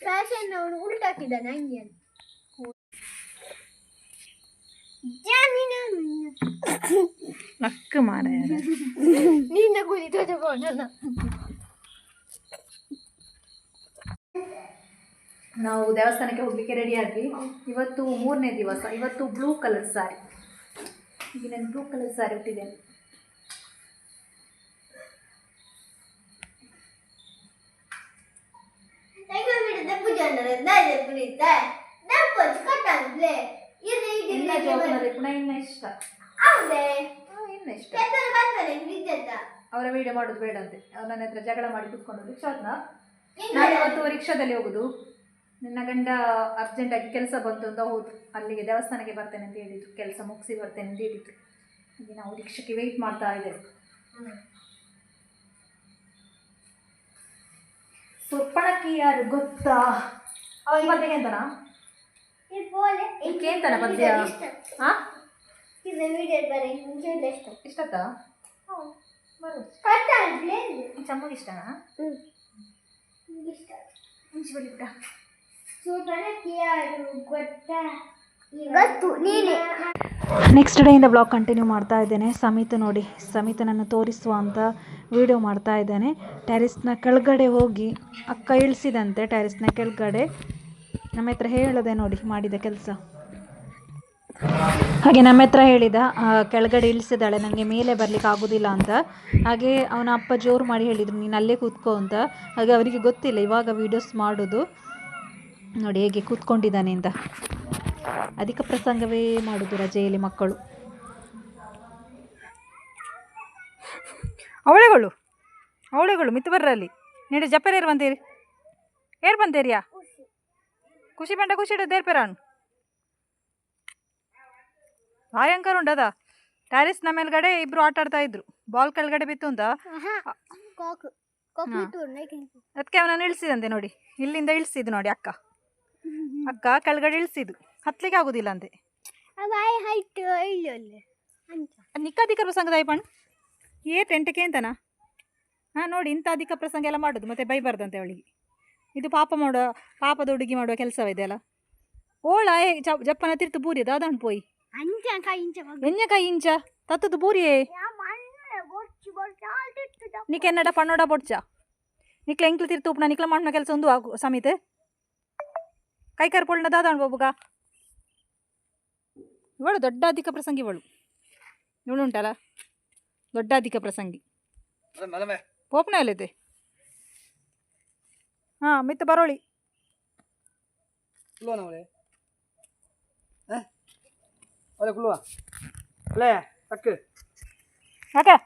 Fashion ಅವನು ಉಲ್ಟಾಕಿದ್ದಾನೆ ಹಂಗೆ ನಕ್ಕ ಮಾರ ನಿನ್ನ ಕುಳಿತು ತಗೊಂಡ ನಾವು ದೇವಸ್ಥಾನಕ್ಕೆ ಹೋಗ್ಲಿಕ್ಕೆ ರೆಡಿ ಆದ್ವಿ. ಇವತ್ತು 3ನೇ ದಿವಸ. ಇವತ್ತು ಬ್ಲೂ ಕಲರ್ ಸಾರಿ. ಈಗ ನಾನು ಬ್ಲೂ ಕಲರ್ ಸಾರಿ ಉಟ್ಟಿದ್ದೇನೆ. ಇನ್ನ ಇಷ್ಟ ಅವರ ವಿಡಿಯೋ ಮಾಡೋದು ಬೇಡ ಅಂತೆ. ನನ್ನ ಹತ್ರ ಜಗಳ ಮಾಡಿ ಕೂತ್ಕೊಂಡು ರಿಕ್ಷಾದ್ನ ನಾನು ಇವತ್ತು ರಿಕ್ಷಾದಲ್ಲಿ ಹೋಗುದು. ನನ್ನ ಗಂಡ ಅರ್ಜೆಂಟಾಗಿ ಕೆಲಸ ಬಂತು ಅಂತ ಹೋದ್ರು. ಅಲ್ಲಿಗೆ ದೇವಸ್ಥಾನಕ್ಕೆ ಬರ್ತೇನೆ ಅಂತ ಹೇಳಿದ್ರು. ಕೆಲಸ ಮುಗಿಸಿ ಬರ್ತೇನೆ ಅಂತ ಹೇಳಿದ್ರು. ಈಗ ನಾವು ರಿಕ್ಷಕ್ಕೆ ವೆಯ್ಟ್ ಮಾಡ್ತಾ ಇದ್ದೇವೆ. ಸುರ್ಪಣಕ್ಕಿ ಯಾರು ಗೊತ್ತಾ? ಪದ್ಯಕ್ಕೆ ಅಂತನಾ ಕೇಂತನ ಪದ್ಯ ಇಷ್ಟತ್ತಾ ಚಮ್ಮಗೆ ಇಷ್ಟನಾ? ನೆಕ್ಸ್ಟ್ ಡೇಯಿಂದ ಬ್ಲಾಗ್ ಕಂಟಿನ್ಯೂ ಮಾಡ್ತಾ ಇದ್ದೇನೆ. ಸಮಿತ್ ನೋಡಿ, ಸಮಿತನನ್ನು ತೋರಿಸುವ ಅಂತ ವಿಡಿಯೋ ಮಾಡ್ತಾ ಇದ್ದೇನೆ. ಟೆರೆಸ್ನ ಕೆಳಗಡೆ ಹೋಗಿ ಅಕ್ಕ ಇಳಿಸಿದಂತೆ. ಟೆರೆಸ್ನ ಕೆಳಗಡೆ ನಮ್ಮ ಹತ್ರ ಹೇಳದೆ ನೋಡಿ ಮಾಡಿದ ಕೆಲಸ. ಹಾಗೆ ನಮ್ಮ ಹತ್ರ ಹೇಳಿದ ಕೆಳಗಡೆ ಇಳಿಸಿದಾಳೆ, ನನಗೆ ಮೇಲೆ ಬರಲಿಕ್ಕೆ ಆಗೋದಿಲ್ಲ ಅಂತ. ಹಾಗೆ ಅವನ ಅಪ್ಪ ಜೋರು ಮಾಡಿ ಹೇಳಿದರು ನೀನು ಅಲ್ಲೇ ಕೂತ್ಕೋ ಅಂತ. ಹಾಗೆ ಅವರಿಗೆ ಗೊತ್ತಿಲ್ಲ ಇವಾಗ ವೀಡಿಯೋಸ್ ಮಾಡೋದು. ನೋಡಿ ಹೇಗೆ ಕೂತ್ಕೊಂಡಿದ್ದಾನೆ ಅಂತ. ಅಧಿಕ ಪ್ರಸಂಗವೇ ಮಾಡೋದು ರಜೆಯಲ್ಲಿ ಮಕ್ಕಳು. ಅವಳೆಗಳು ಮಿತ್ತು ಬರ್ರಲ್ಲಿ ನೀಡು ಜಪ್ಪರ್ ಏರ್ ಬಂತೀರಿ ಏರ್ ಬಂತೇರಿಯಾ ಖುಷಿ ಬಂಡ ಖುಷಿ ದೇರ್ಪೆರಾನು ಭಯಂಕರ ಉಂಟದ. ಟ್ಯಾರಿಸ್ ನ ಮೇಲ್ಗಡೆ ಇಬ್ರು ಆಟ ಆಡ್ತಾ ಇದ್ರು. ಬಾಲ್ ಕೆಳಗಡೆ ಬಿತ್ತು ಅಂತ ಅದಕ್ಕೆ ಅವನನ್ನು ಇಳಿಸಿದಂತೆ ನೋಡಿ. ಇಲ್ಲಿಂದ ಇಳಿಸಿದ್ದು ನೋಡಿ ಅಕ್ಕ ಕೆಳಗಡೆ ಇಳಿಸಿದ್ದು. ಹತ್ಲಿಕ್ಕೆ ಆಗುದಿಲ್ಲ ಅಂತೆ. ನಿಕ್ಕ ಅಧಿಕ ಪ್ರಸಂಗದ ಐಪಣ್ ಟೆಂಟಕ್ಕೆ ಅಂತನಾ ನೋಡಿ ಇಂಥ ಅಧಿಕ ಪ್ರಸಂಗ ಎಲ್ಲ ಮಾಡೋದು ಮತ್ತೆ ಬೈಬಾರ್ದಂತೆ ಅವಳಿಗೆ. ಇದು ಪಾಪದ ಹುಡುಗಿ ಮಾಡುವ ಕೆಲಸವಿದೆಯಲ್ಲ. ಓಳ ಜಪ್ಪನ ತಿರ್ತು ಬೂರಿ ದಾದಣ್ ಪೋಯಿ ಎಂಜಕಾಯಿ ಇಂಚ ತತ್ತದು ಬೂರಿಯೇ ನಿಕ್ಕೆನ್ನಡ ಪನ್ನೋಡ ಬೊಡ್ಚ ನಿಕ್ಲ ಎಂಕ್ಲು ತಿರ್ತು ಉಪ್ಪನ ನಿಕ್ಲ ಮಾಡ್ನ ಕೆಲಸ ಒಂದು ಸಮಿತೆ ಕೈಕಾರ್ ಪೊಳ್ಳ ದಾದಣ್ ಬಾಬುಗ. ಇವಳು ದೊಡ್ಡ ಅಧಿಕ ಪ್ರಸಂಗಿ. ಇವಳು ಉಂಟಲ್ಲ ದೊಡ್ಡ ಅಧಿಕ ಪ್ರಸಂಗಿ. ಪೋಪ್ನ ಅಲ್ಲಿದೆ ಮಿತ್ತ ಬರೋಳಿ ಯಾಕೆ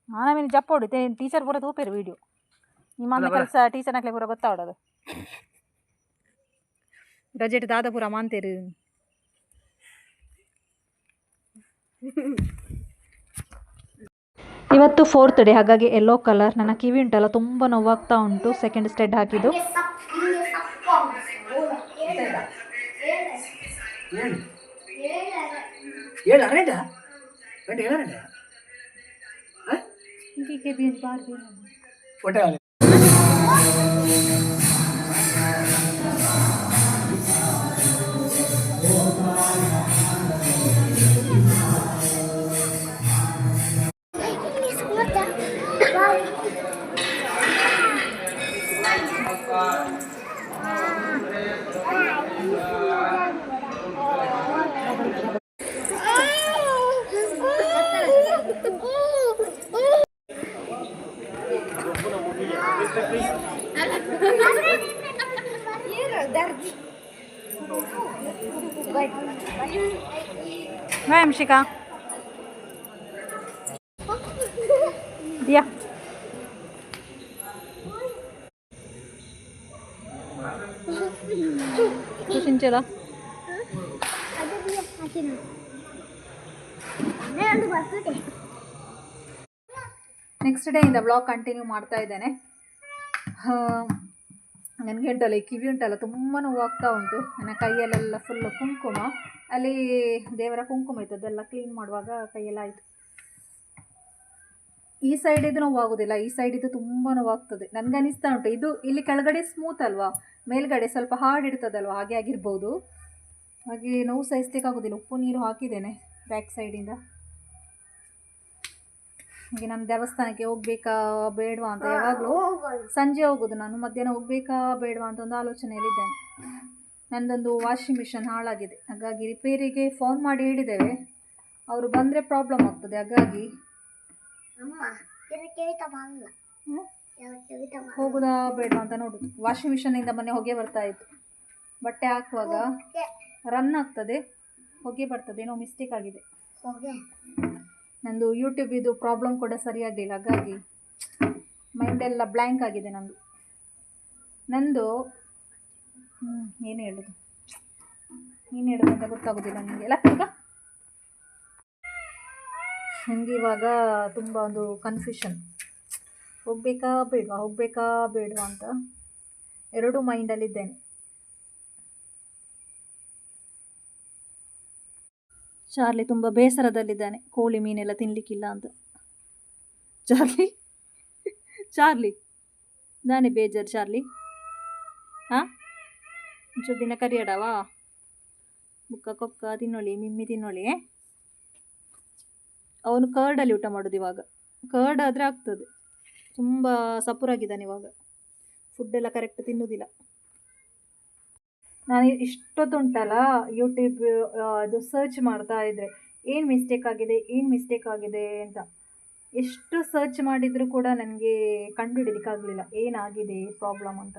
ನಾನು ಜಪ್ಪ ಹೊಡಿತೆ ಟೀಚರ್ ಪೂರ ತೂಪೇರು ವಿಡಿಯೋ ನಿಮ್ಮ ಕೆಲಸ ಟೀಚರ್ ನಕ್ಲೆ ಪೂರ ಗೊತ್ತಾವಡದು. ರಜೆಟ್ ದಾದ ಪೂರ ಮಾಂತೇರು. ಇವತ್ತು 4th ಡೇ, ಹಾಗಾಗಿ ಯೆಲ್ಲೋ ಕಲರ್. ನನ್ನ ಕಿವಿ ಉಂಟಲ್ಲ ತುಂಬ ನೋವಾಗ್ತಾ ಉಂಟು. ಸೆಕೆಂಡ್ ಸ್ಟೆಡ್ ಹಾಕಿದ್ದು. ಶಿಕಾ ದಿಯಾ ಖುಷಿಂಚಲ ನೆಕ್ಸ್ಟ್ ಡೇ ಇಂದ ಬ್ಲಾಗ್ ಕಂಟಿನ್ಯೂ ಮಾಡ್ತಾ ಇದ್ದೇನೆ. ನನಗೆ ಉಂಟಲ್ಲ ಈ ಕಿವಿ ಉಂಟಲ್ಲ ತುಂಬ ನೋವಾಗ್ತಾ ಉಂಟು. ನನ್ನ ಕೈಯಲ್ಲೆಲ್ಲ ಫುಲ್ಲು ಕುಂಕುಮ, ಅಲ್ಲಿ ದೇವರ ಕುಂಕುಮ ಇತ್ತು, ಅದೆಲ್ಲ ಕ್ಲೀನ್ ಮಾಡುವಾಗ ಕೈಯೆಲ್ಲ ಆಯಿತು. ಈ ಸೈಡಿದು ನೋವಾಗೋದಿಲ್ಲ, ಈ ಸೈಡಿದು ತುಂಬ ನೋವಾಗ್ತದೆ. ನನಗೆ ಅನಿಸ್ತಾ ಉಂಟು ಇದು ಇಲ್ಲಿ ಕೆಳಗಡೆ ಸ್ಮೂತ್ ಅಲ್ವಾ, ಮೇಲ್ಗಡೆ ಸ್ವಲ್ಪ ಹಾರ್ಡ್ ಇರ್ತದಲ್ವ, ಹಾಗೆ ಆಗಿರ್ಬೋದು. ಹಾಗೆ ನೋವು ಸಹಿಸ್ಲಿಕ್ಕಾಗೋದಿಲ್ಲ. ಉಪ್ಪು ನೀರು ಹಾಕಿದ್ದೇನೆ ಬ್ಯಾಕ್ ಸೈಡಿಂದ. ಹಾಗೆ ನಾನು ದೇವಸ್ಥಾನಕ್ಕೆ ಹೋಗ್ಬೇಕಾ ಬೇಡವಾ ಅಂತ ಯಾವಾಗಲೂ ಸಂಜೆ ಹೋಗೋದು ನಾನು, ಮಧ್ಯಾಹ್ನ ಹೋಗ್ಬೇಕಾ ಬೇಡವಾ ಅಂತ ಒಂದು ಆಲೋಚನೆಯಲ್ಲಿದ್ದೇನೆ. ನನ್ನದೊಂದು ವಾಷಿಂಗ್ ಮಿಷನ್ ಹಾಳಾಗಿದೆ, ಹಾಗಾಗಿ ರಿಪೇರಿಗೆ ಫೋನ್ ಮಾಡಿ ಹೇಳಿದ್ದೇವೆ. ಅವರು ಬಂದರೆ ಪ್ರಾಬ್ಲಮ್ ಆಗ್ತದೆ, ಹಾಗಾಗಿ ಹೋಗುದಾ ಬೇಡವಾ ಅಂತ ನೋಡೋದು. ವಾಷಿಂಗ್ ಮಿಷನಿಂದ ಮೊನ್ನೆ ಹೊಗೆ ಬರ್ತಾ ಇತ್ತು, ಬಟ್ಟೆ ಹಾಕುವಾಗ ರನ್ ಆಗ್ತದೆ, ಹೊಗೆ ಬರ್ತದೆ, ಏನೋ ಮಿಸ್ಟೇಕ್ ಆಗಿದೆ. ನಂದು ಯೂಟ್ಯೂಬಿದು ಪ್ರಾಬ್ಲಮ್ ಕೂಡ ಸರಿಯಾಗಲಿಲ್ಲ, ಹಾಗಾಗಿ ಮೈಂಡೆಲ್ಲ ಬ್ಲ್ಯಾಂಕ್ ಆಗಿದೆ ನಂದು. ಏನು ಹೇಳೋದು ಅಂತ ಗೊತ್ತಾಗೋದಿಲ್ಲ ನನಗೆ. ಎಲ್ಲ ನನಗೆ ಇವಾಗ ತುಂಬ ಒಂದು ಕನ್ಫ್ಯೂಷನ್, ಹೋಗಬೇಕಾ ಬೇಡವಾ ಅಂತ ಎರಡೂ ಮೈಂಡಲ್ಲಿದ್ದೇನೆ. ಚಾರ್ಲಿ ತುಂಬ ಬೇಸರದಲ್ಲಿದ್ದಾನೆ, ಕೋಳಿ ಮೀನೆಲ್ಲ ತಿನ್ನಲಿಕ್ಕಿಲ್ಲ ಅಂತ. ಚಾರ್ಲಿ ನಾನೇ ಬೇಜಾರು ಚಾರ್ಲಿ. ಹಾಂ, ಒಂಚೂರು ದಿನ ಕರಿಯಡವಾ, ಬುಕ್ಕ ಕೊಕ್ಕ ತಿನ್ನೋಳಿ, ಮಿಮ್ಮಿ ತಿನ್ನೋಳಿ. ಅವನು ಕರ್ಡಲ್ಲಿ ಊಟ ಮಾಡೋದು ಇವಾಗ, ಕರ್ಡ್ ಆದರೆ ಆಗ್ತದೆ. ತುಂಬ ಸಪುರಾಗಿದ್ದಾನೆ ಇವಾಗ, ಫುಡ್ಡೆಲ್ಲ ಕರೆಕ್ಟ್ ತಿನ್ನೋದಿಲ್ಲ. ನಾನು ಇಷ್ಟೊತ್ತುಂಟಲ್ಲ ಯೂಟ್ಯೂಬ್ ಅದು ಸರ್ಚ್ ಮಾಡ್ತಾ ಇದ್ದರೆ ಏನು ಮಿಸ್ಟೇಕ್ ಆಗಿದೆ ಅಂತ. ಎಷ್ಟು ಸರ್ಚ್ ಮಾಡಿದರೂ ಕೂಡ ನನಗೆ ಕಂಡುಹಿಡಿಲಿಕ್ಕಾಗಲಿಲ್ಲ ಏನಾಗಿದೆ ಪ್ರಾಬ್ಲಮ್ ಅಂತ.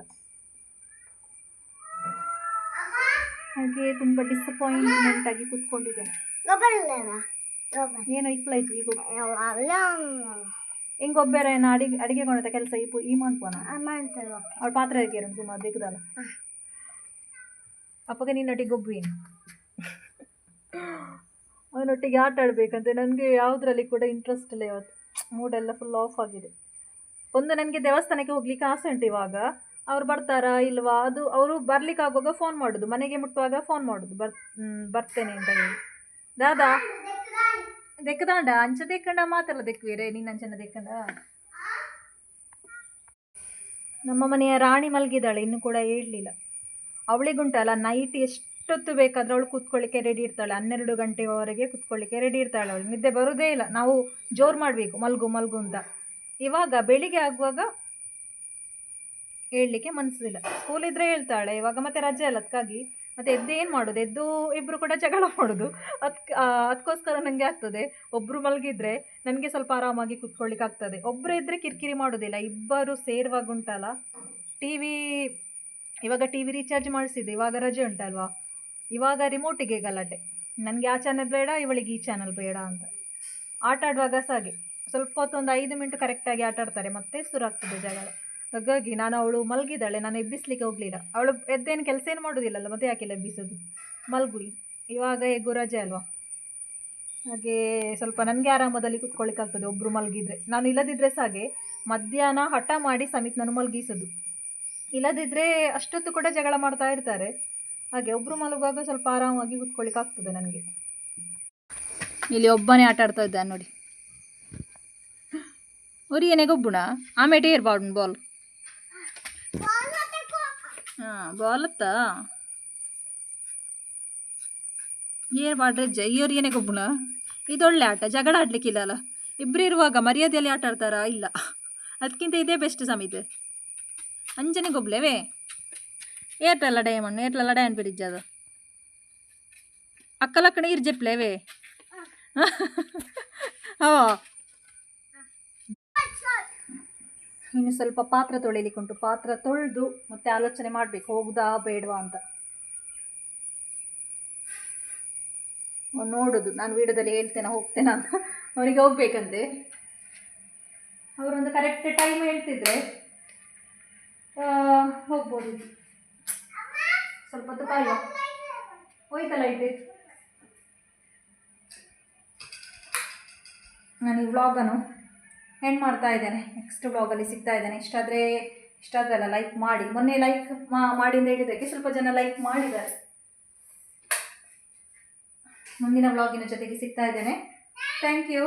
ಹಾಗೆ ತುಂಬ ಡಿಸಪಾಯಿಂಟ್ಮೆಂಟ್ ಆಗಿ ಕೂತ್ಕೊಂಡಿದ್ದೇನೆ. ಏನೋ ಇಕ್ಲೈಜಿ ಈಗ ಹಿಂಗೊಬ್ಬರ ಏನೋ ಅಡಿಗೆ ಕೊಡತ ಕೆಲಸ ಈ ಮಾಡ್ಕೋಣ ಅವಳು ಪಾತ್ರೆ ಹಾಕಿರೋದು ಸುಮಾರು ದಿಕ್ಕದಲ್ಲ. ಅಪ್ಪಗೆ ನಿನ್ನೊಟ್ಟಿಗೆ ಒಬ್ಬೇನು ಅವನೊಟ್ಟಿಗೆ ಆಟ ಆಡಬೇಕಂತೆ. ನನಗೆ ಯಾವುದರಲ್ಲಿ ಕೂಡ ಇಂಟ್ರೆಸ್ಟ್ ಇಲ್ಲ ಇವತ್ತು, ಮೂಡೆಲ್ಲ ಫುಲ್ ಆಫ್ ಆಗಿದೆ. ಒಂದು ನನಗೆ ದೇವಸ್ಥಾನಕ್ಕೆ ಹೋಗ್ಲಿಕ್ಕೆ ಆಸೆ ಉಂಟು ಇವಾಗ. ಅವ್ರು ಬರ್ತಾರಾ ಇಲ್ವಾ ಅದು, ಅವರು ಬರ್ಲಿಕ್ಕೆ ಆಗುವಾಗ ಫೋನ್ ಮಾಡೋದು, ಮನೆಗೆ ಮುಟ್ಟುವಾಗ ಫೋನ್ ಮಾಡೋದು ಬರ್ತೇನೆ ಅಂತ ಹೇಳಿ. ದಾದಾ ದೆಕ್ಕದಾಂಡ ಅಂಚ ದೆಕ್ಕಂಡ ಮಾತೆಲ್ಲ ದೆಕ್ಕುವೀರೆ, ನೀನು ಅಂಚನ ದೆಕ್ಕಂಡ. ನಮ್ಮ ಮನೆಯ ರಾಣಿ ಮಲಗಿದ್ದಾಳೆ, ಇನ್ನೂ ಕೂಡ ಹೇಳಲಿಲ್ಲ. ಅವಳಿಗುಂಟಲ್ಲ ನೈಟ್ ಎಷ್ಟೊತ್ತು ಬೇಕಾದ್ರೆ ಅವಳು ಕೂತ್ಕೊಳ್ಳಿಕ್ಕೆ ರೆಡಿ ಇರ್ತಾಳೆ, 12 ಗಂಟೆವರೆಗೆ ಕೂತ್ಕೊಳ್ಳಿಕ್ಕೆ ರೆಡಿ ಇರ್ತಾಳೆ. ಅವಳು ನಿದ್ದೆ ಬರೋದೇ ಇಲ್ಲ, ನಾವು ಜೋರು ಮಾಡಬೇಕು ಮಲ್ಗು ಅಂತ. ಇವಾಗ ಬೆಳಿಗ್ಗೆ ಆಗುವಾಗ ಹೇಳಲಿಕ್ಕೆ ಮನಸ್ಸಿಲ್ಲ. ಸ್ಕೂಲಿದ್ರೆ ಹೇಳ್ತಾಳೆ, ಇವಾಗ ಮತ್ತೆ ರಜೆ ಅಲ್ಲ, ಅದಕ್ಕಾಗಿ ಮತ್ತೆ ಏನು ಮಾಡೋದು, ಎದ್ದು ಇಬ್ಬರು ಕೂಡ ಜಗಳ ಮಾಡೋದು. ಅದಕ್ಕೋಸ್ಕರ ನನಗೆ ಆಗ್ತದೆ ಒಬ್ಬರು ಮಲಗಿದ್ರೆ ನನಗೆ ಸ್ವಲ್ಪ ಆರಾಮಾಗಿ ಕೂತ್ಕೊಳ್ಳಿಕ್ಕೆ ಆಗ್ತದೆ. ಒಬ್ಬರೇ ಇದ್ದರೆ ಕಿರಿಕಿರಿ ಮಾಡೋದಿಲ್ಲ, ಇಬ್ಬರು ಸೇರುವಾಗ ಉಂಟಲ್ಲ. ಇವಾಗ ಟಿ ವಿ ರೀಚಾರ್ಜ್ ಮಾಡಿಸಿದೆ, ಇವಾಗ ರಜೆ ಉಂಟಲ್ವಾ, ಇವಾಗ ರಿಮೋಟಿಗೆ ಗಲಾಟೆ. ನನಗೆ ಆ ಚಾನಲ್ ಬೇಡ, ಇವಳಿಗೆ ಈ ಚಾನಲ್ ಬೇಡ ಅಂತ. ಆಟ ಆಡುವಾಗ ಸಾಗೆ ಸ್ವಲ್ಪ ಹೊತ್ತು ಒಂದು 5 ಮಿನಿಟ್ ಕರೆಕ್ಟಾಗಿ ಆಟ ಆಡ್ತಾರೆ, ಮತ್ತೆ ಶುರು ಆಗ್ತದೆ ಜಗಳ. ಹಾಗಾಗಿ ಅವಳು ಮಲಗಿದ್ದಾಳೆ, ನಾನು ಎಬ್ಬಿಸ್ಲಿಕ್ಕೆ ಹೋಗಲಿಲ್ಲ. ಅವಳು ಎದ್ದೇನು ಕೆಲಸ ಏನು ಮಾಡೋದಿಲ್ಲಲ್ಲ, ಮತ್ತೆ ಯಾಕೆಲ್ಲ ಎಬ್ಬಿಸೋದು, ಮಲ್ಗುಳಿ. ಇವಾಗ ಹೇಗೂ ರಜೆ ಅಲ್ವಾ, ಹಾಗೆ ಸ್ವಲ್ಪ ನನಗೆ ಆರಾಮದಲ್ಲಿ ಕೂತ್ಕೊಳ್ಳಿಕ್ಕಾಗ್ತದೆ ಒಬ್ಬರು ಮಲಗಿದ್ರೆ. ನಾನು ಇಲ್ಲದಿದ್ದರೆ ಸಾಗೆ ಮಧ್ಯಾಹ್ನ ಹಠ ಮಾಡಿ ಸಮಿತ್ ನಾನು ಮಲಗಿಸೋದು, ಇಲ್ಲದಿದ್ದರೆ ಅಷ್ಟೊತ್ತು ಕೂಡ ಜಗಳ ಮಾಡ್ತಾ ಇರ್ತಾರೆ. ಹಾಗೆ ಒಬ್ಬರು ಮಲಗುವಾಗ ಸ್ವಲ್ಪ ಆರಾಮಾಗಿ ಕೂತ್ಕೊಳ್ಳಿಕ್ಕಾಗ್ತದೆ ನನಗೆ. ಇಲ್ಲಿ ಒಬ್ಬನೇ ಆಟ ಆಡ್ತಾ ಇದ್ದಾನೆ ನೋಡಿ. ಒರಿಯನೆ ಗೊಬ್ಬುಣ ಆಮೇಟೆ ಇರ್ಬಾರ್ದು ಬಾಲ್. ಹಾಂ ಬಾಲ್ ಅತ್ತ ಏರ್ಬಾಡ್ರೆ ಜೈಯೋರಿಯನೆ ಗೊಬ್ಬುಣ. ಇದೊಳ್ಳೆ ಆಟ, ಜಗಳ ಆಡ್ಲಿಕ್ಕಿಲ್ಲ ಅಲ್ಲ. ಇಬ್ಬರು ಇರುವಾಗ ಮರ್ಯಾದೆಯಲ್ಲಿ ಆಟ ಆಡ್ತಾರಾ ಇಲ್ಲ, ಅದಕ್ಕಿಂತ ಇದೇ ಬೆಸ್ಟ್ ಸಮಿತೆ. ಅಂಜನೆ ಗೊಬ್ಲೇವೇ ಏರ್ಟಲ್ಲ ಡಯಮಣ್ಣು ಏರ್ಟಲ್ಲ ಡಯನ್ ಬಿಡಿಜ್ಜ ಅದು ಅಕ್ಕಲಕ್ಕಣ ಇರ್ಜೆಪ್ಲೇವೇ ಅವ. ಇನ್ನು ಸ್ವಲ್ಪ ಪಾತ್ರ ತೊಳಿಲಿಕ್ಕುಂಟು, ಪಾತ್ರ ತೊಳೆದು ಮತ್ತೆ ಆಲೋಚನೆ ಮಾಡಬೇಕು ಹೋಗುದಾ ಬೇಡವಾ ಅಂತ. ನೋಡೋದು ನಾನು ವಿಡಿಯೋದಲ್ಲಿ ಹೇಳ್ತೇನೆ ಹೋಗ್ತೇನೆ ಅಂತ. ಅವರಿಗೆ ಹೋಗ್ಬೇಕಂತೆ, ಅವರೊಂದು ಕರೆಕ್ಟ್ ಟೈಮ್ ಹೇಳ್ತಿದ್ರೆ ಹೋಗ್ಬೋದು. ಸ್ವಲ್ಪ ಹೊತ್ತು ಕಾಯುವ, ಹೋಯ್ತಲ್ಲ ಇಟ್ಟು. ನಾನು ಈ ವ್ಲಾಗನ್ನು ಎಂಡ್ ಮಾಡ್ತಾ ಇದ್ದೇನೆ, ನೆಕ್ಸ್ಟ್ ವ್ಲಾಗಲ್ಲಿ ಸಿಗ್ತಾ ಇದ್ದೇನೆ. ಇಷ್ಟಾದರೆ ಅಲ್ಲ ಲೈಕ್ ಮಾಡಿ. ಮೊನ್ನೆ ಲೈಕ್ ಮಾಡಿ ಅಂತ ಹೇಳಿದ್ದಕ್ಕೆ ಸ್ವಲ್ಪ ಜನ ಲೈಕ್ ಮಾಡಿದ್ದಾರೆ. ಮುಂದಿನ ವ್ಲಾಗಿನ ಜೊತೆಗೆ ಸಿಗ್ತಾ ಇದ್ದೇನೆ. Thank you.